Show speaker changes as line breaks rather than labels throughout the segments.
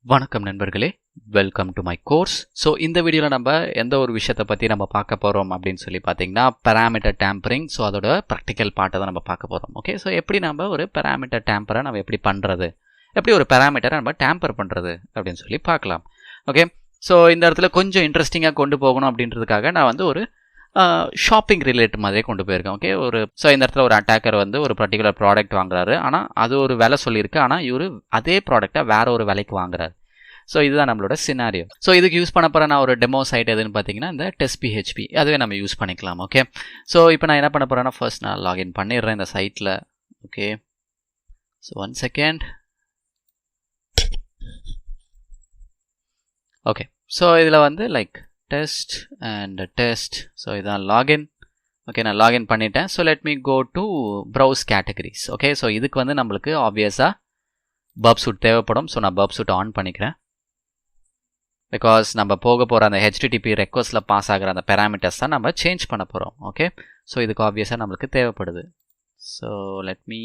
வணக்கம் நண்பர்களே, welcome to my course. So இந்த வீடியோவில் நம்ம எந்த ஒரு விஷயத்தை பற்றி நம்ம பார்க்க போகிறோம் அப்படின்னு சொல்லி பார்த்தீங்கன்னா பேராமீட்டர் டேம்பரிங். ஸோ அதோட ப்ராக்டிக்கல் பார்ட்டை தான் நம்ம பார்க்க போகிறோம். ஓகே, ஸோ எப்படி நம்ம ஒரு பேராமீட்டர் டேம்பரை நம்ம எப்படி பண்ணுறது, எப்படி ஒரு பேராமீட்டரை நம்ம டேம்பர் பண்ணுறது அப்படின்னு சொல்லி பார்க்கலாம். ஓகே, ஸோ இந்த இடத்துல கொஞ்சம் இன்ட்ரெஸ்டிங்காக கொண்டு போகணும் அப்படின்றதுக்காக நான் வந்து ஒரு ஷாப்பிங் ரிலேட் மாதிரியே கொண்டு போயிருக்கேன். ஓகே, ஸோ இந்த இடத்துல ஒரு அட்டாக்கர் வந்து ஒரு பர்டிகுலர் ப்ராடக்ட் வாங்குறாரு. ஆனால் அது ஒரு விலை சொல்லியிருக்கு, ஆனால் இவர் அதே ப்ராடக்டை வேற ஒரு விலைக்கு வாங்குறாரு. ஸோ இதுதான் நம்மளோட சினாரியோ. ஸோ இதுக்கு யூஸ் பண்ண போகிற நான் ஒரு டெமோ சைட் எதுன்னு பார்த்தீங்கன்னா இந்த டெஸ்ட் பிஹெச்பி, அதுவே நம்ம யூஸ் பண்ணிக்கலாம். ஓகே, ஸோ இப்போ நான் என்ன பண்ண போகிறேன்னா ஃபர்ஸ்ட் நான் லாகின் பண்ணிடுறேன் இந்த சைட்டில். Okay, so 1 second. Okay, so இதில் வந்து like test and test. So இதான் லாகின். ஓகே, நான் லாகின் பண்ணிட்டேன். So let me go to browse categories. Okay, so இதுக்கு வந்து நம்மளுக்கு ஆப்வியஸாக பப் சூட் தேவைப்படும். ஸோ நான் பப் சூட் ஆன் பண்ணிக்கிறேன். பிகாஸ் நம்ம போக போகிற அந்த ஹெச்டிடிபி ரெக்வஸ்ட்டில் பாஸ் ஆகிற அந்த பேராமீட்டர்ஸ் தான் நம்ம சேஞ்ச் பண்ண போகிறோம். ஓகே, ஸோ இதுக்கு ஆப்வியஸாக நம்மளுக்கு தேவைப்படுது. So let me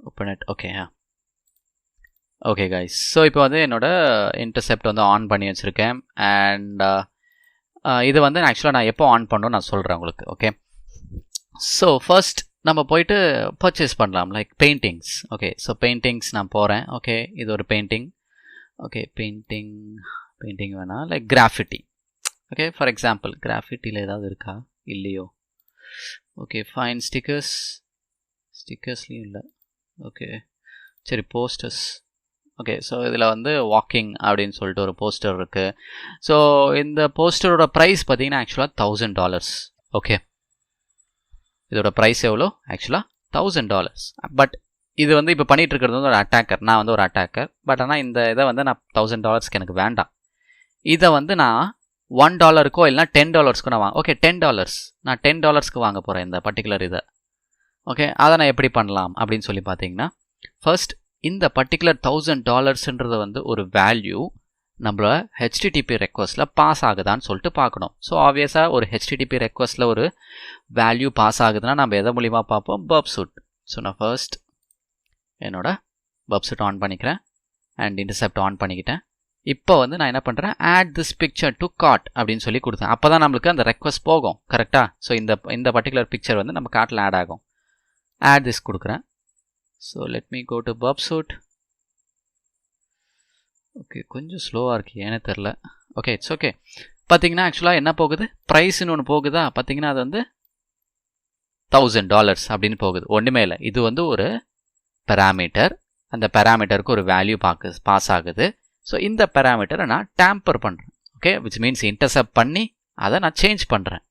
open it. Okay, okay guys, so இப்போ வந்து என்னோட இன்டர்செப்ட் வந்து ஆன் பண்ணி வச்சுருக்கேன். அண்ட் இது வந்து ஆக்சுவலாக நான் எப்போ ஆன் பண்ணணும் நான் சொல்கிறேன் உங்களுக்கு. ஓகே, ஸோ ஃபர்ஸ்ட் நம்ம போயிட்டு பர்ச்சேஸ் பண்ணலாம் like paintings. Okay, so paintings நான் போகிறேன். ஓகே, இது ஒரு பெயிண்டிங். ஓகே, பெயிண்டிங் வேணாம், like graffiti. Okay, for example கிராஃபிட்டியில் ஏதாவது இருக்கா, இல்லையோ? Okay fine. ஸ்டிக்கர்ஸ்லேயும் இல்லை. ஓகே சரி, போஸ்டர்ஸ். ஓகே, ஸோ இதில் வந்து வாக்கிங் அப்படின்னு சொல்லிட்டு ஒரு போஸ்டர் இருக்குது. ஸோ இந்த போஸ்டரோட ப்ரைஸ் பார்த்தீங்கன்னா ஆக்சுவலாக $1000. ஓகே, இதோட ப்ரைஸ் எவ்வளோ? ஆக்சுவலாக $1000. பட் இது வந்து இப்போ பண்ணிகிட்டு இருக்கிறது வந்து ஒரு அட்டாக்கர். நான் வந்து ஒரு அட்டாக்கர். பட் ஆனால் இந்த இதை வந்து நான் $1000 எனக்கு வேண்டாம். இதை வந்து நான் $1 இல்லைனா $10 நான் ஓகே $10 நான் $10 வாங்க போகிறேன் இந்த பர்டிகுலர் இதை. ஓகே, அதை நான் எப்படி பண்ணலாம் அப்படின்னு சொல்லி பார்த்தீங்கன்னா ஃபர்ஸ்ட் இந்த பர்டிகுலர் $1000ன்றது வந்து ஒரு வேல்யூ நம்மள ஹெச்டிடிபி ரெக்வஸ்ட்டில் பாஸ் ஆகுதான்னு சொல்லிட்டு பார்க்கணும். ஸோ ஆப்வியஸாக ஒரு ஹெச்டிடிபி ரெக்வஸ்ட்டில் ஒரு வேல்யூ பாஸ் ஆகுதுன்னா நம்ம எதை மூலிமா பார்ப்போம்? பப் சூட். ஸோ நான் ஃபர்ஸ்ட் என்னோட பப் சூட் ஆன் பண்ணிக்கிறேன் அண்ட் இன்டர்செப்ட் ஆன் பண்ணிக்கிட்டேன். இப்போ வந்து நான் என்ன பண்ணுறேன், add this picture to cart அப்படின்னு சொல்லி கொடுத்தேன். அப்போ தான் நம்மளுக்கு அந்த ரெக்வஸ்ட் போகும் கரெக்டாக. ஸோ இந்த பர்டிகுலர் பிக்சர் வந்து நம்ம கார்ட்டில் ஆட் ஆகும். ஆட் திஸ் கொடுக்குறேன். So let me go to பப் சூட். ஓகே, கொஞ்சம் ஸ்லோவாக இருக்குது, ஏன்னே தெரில. Okay, it's okay. பார்த்தீங்கன்னா ஆக்சுவலாக என்ன போகுது, ப்ரைஸ்ன்னு ஒன்று போகுதா? பார்த்தீங்கன்னா அது வந்து $1000 அப்படின்னு போகுது. ஒன்றுமே இல்லை, இது வந்து ஒரு பேராமீட்டர். அந்த பேராமீட்டருக்கு ஒரு வேல்யூ பாஸ் ஆகுது. ஸோ இந்த பேராமீட்டரை நான் டேம்பர் பண்ணுறேன். ஓகே, விச் மீன்ஸ் இன்டர்செப்ட் பண்ணி அதை நான் சேஞ்ச் பண்ணுறேன்.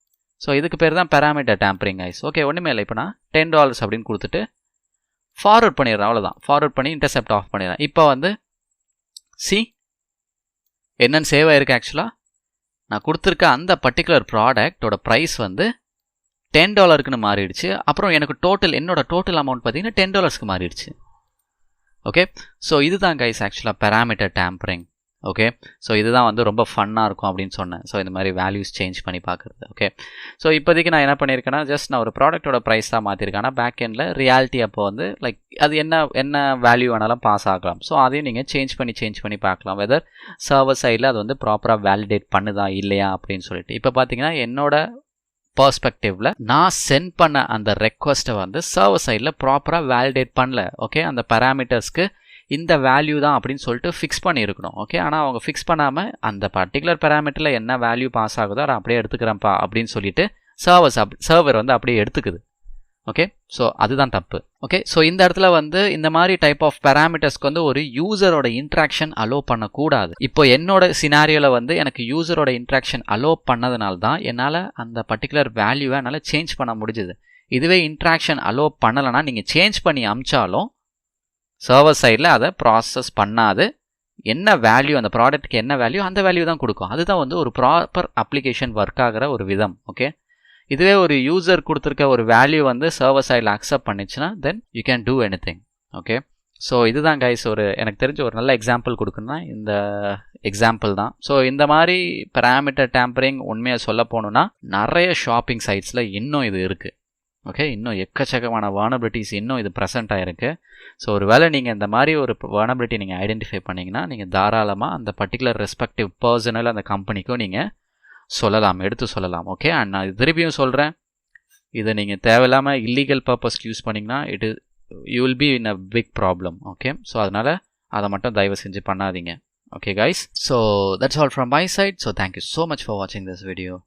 ஸோ இதுக்கு பேர் தான் பேராமீட்டர் டேம்பரிங் ஐஸ். ஓகே, ஒன்றுமே இல்லை. இப்போ நான் $10 அப்படின்னு கொடுத்துட்டு ஃபார்வர்ட் பண்ணிடுறேன். அவ்வளோதான், ஃபார்வர்ட் பண்ணி இன்டர்செப்ட் ஆஃப் பண்ணிடுறேன். இப்போ வந்து சி என்னன்னு சேவ் ஆயிருக்கு. ஆக்சுவலாக நான் கொடுத்துருக்க அந்த பர்டிகுலர் ப்ராடக்டோட ப்ரைஸ் வந்து $10க்குன்னு மாறிடுச்சு. அப்புறம் எனக்கு என்னோட டோட்டல் அமௌண்ட் பார்த்தீங்கன்னா $10க்கு மாறிடுச்சு. ஓகே, ஸோ இதுதான் கைஸ் ஆக்சுவலாக பேராமீட்டர் டேம்பரிங். ஓகே, ஸோ இதுதான் வந்து ரொம்ப ஃபன்னாக இருக்கும் அப்படின்னு சொன்னேன். ஸோ இந்த மாதிரி வேல்யூஸ் சேஞ்ச் பண்ணி பார்க்குறது. ஓகே, ஸோ இப்போதைக்கு நான் என்ன பண்ணியிருக்கேன்னா ஜஸ்ட் நான் ஒரு ப்ராடக்ட்டோட ப்ரைஸ் தான் மாற்றிருக்கேன். ஆனால் பேக் எண்டில் ரியாலிட்டி அப்போ வந்து லைக் அது என்ன வேல்யூ வேணாலும் பாஸ் ஆகலாம். ஸோ அதையும் நீங்கள் சேஞ்ச் பண்ணி பார்க்கலாம், வெதர் சர்வர் சைடில் அது வந்து ப்ராப்பராக வேலிடேட் பண்ணுதா இல்லையா அப்படின்னு சொல்லிட்டு. இப்போ பார்த்தீங்கன்னா என்னோட பர்ஸ்பெக்டிவ்ல நான் சென்ட் பண்ண அந்த ரெக்வஸ்ட்டை வந்து சர்வர் சைடில் ப்ராப்பராக வேலிடேட் பண்ணல. ஓகே, அந்த பேராமீட்டர்ஸ்க்கு இந்த வேல்யூ தான் அப்படின்னு சொல்லிட்டு ஃபிக்ஸ் பண்ணியிருக்கணும். ஓகே, ஆனால் அவங்க ஃபிக்ஸ் பண்ணாமல் அந்த பர்டிகுலர் பேராமீட்டரில் என்ன வேல்யூ பாஸ் ஆகுதோ அதை அப்படியே எடுத்துக்கிறேன்ப்பா அப்படின்னு சொல்லிட்டு சர்வர் வந்து அப்படியே எடுத்துக்குது. ஓகே, ஸோ அதுதான் தப்பு. ஓகே, ஸோ இந்த இடத்துல வந்து இந்த மாதிரி டைப் ஆஃப் பேராமீட்டர்ஸ்க்கு வந்து ஒரு யூசரோட இன்ட்ராக்ஷன் அலோ பண்ணக்கூடாது. இப்போ என்னோட சினாரியோவில் வந்து எனக்கு யூசரோட இன்ட்ராக்ஷன் அலோ பண்ணதுனால தான் என்னால் அந்த பர்டிகுலர் வேல்யூவை என்னால் சேஞ்ச் பண்ண முடிஞ்சுது. இதுவே இன்ட்ராக்ஷன் அலோ பண்ணலைன்னா நீங்கள் சேஞ்ச் பண்ணி அமிச்சாலும் சர்வர் சைடில் அதை ப்ராசஸ் பண்ணாது. என்ன வேல்யூ அந்த ப்ராடக்ட்டுக்கு என்ன வேல்யூ அந்த வேல்யூ தான் கொடுக்கும். அதுதான் வந்து ஒரு ப்ராப்பர் அப்ளிகேஷன் ஒர்க் ஆகிற ஒரு விதம். ஓகே, இதுவே ஒரு யூசர் கொடுத்துருக்க ஒரு வேல்யூ வந்து சர்வர் சைடில் அக்செப்ட் பண்ணிச்சுன்னா then you can do anything. Okay, so இதுதான் கைஸ் எனக்கு தெரிஞ்ச ஒரு நல்ல எக்ஸாம்பிள் கொடுக்கணும்னா இந்த எக்ஸாம்பிள் தான். ஸோ இந்த மாதிரி பேராமீட்டர் டேம்பரிங் உண்மையாக சொல்ல போகணுன்னா நிறைய ஷாப்பிங் சைட்ஸில் இன்னும் இது இருக்குது. ஓகே, இன்னும் எக்கச்சக்கமான வானபிலிட்டிஸ் இன்னும் இது ப்ரெசென்ட் ஆகிருக்கு. ஸோ ஒரு வேளை நீங்கள் இந்த மாதிரி ஒரு வானபிலிட்டி நீங்கள் ஐடென்டிஃபை பண்ணிங்கன்னா நீங்கள் தாராளமாக அந்த பர்டிகுலர் ரெஸ்பெக்டிவ் பர்சனல் அந்த கம்பெனிக்கும் நீங்கள் சொல்லலாம், எடுத்து சொல்லலாம். ஓகே, அண்ட் நான் இது திருப்பியும் சொல்கிறேன், இதை நீங்கள் தேவையில்லாமல் இல்லீகல் பர்பஸ்க்கு யூஸ் பண்ணிங்கன்னா you will be in a big problem. Okay, so அதனால் அதை மட்டும் தயவு செஞ்சு பண்ணாதீங்க. Okay guys, so that's all from my side. So thank you so much for watching this video.